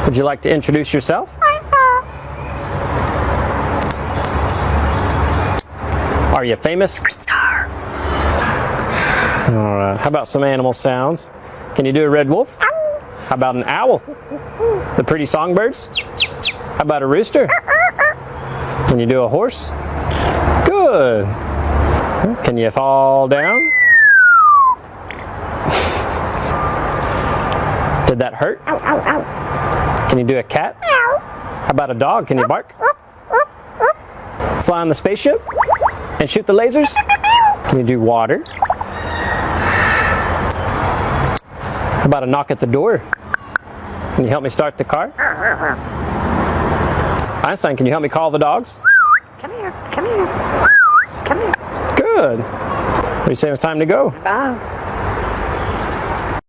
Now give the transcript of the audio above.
Would you like to introduce yourself? Are you famous? All right. How about some animal sounds? Can you do a red wolf? How about an owl? The pretty songbirds? How about a rooster? Can you do a horse? Good. Can you fall down? Did that hurt? Ow, ow, ow. Can you do a cat? How about a dog? Can you bark? Fly on the spaceship? And shoot the lasers? Can you do water? How about a knock at the door? Can you help me start the car? Einstein, can you help me call the dogs? Come here, come here, come here. Good. What do you say it's time to go? Bye.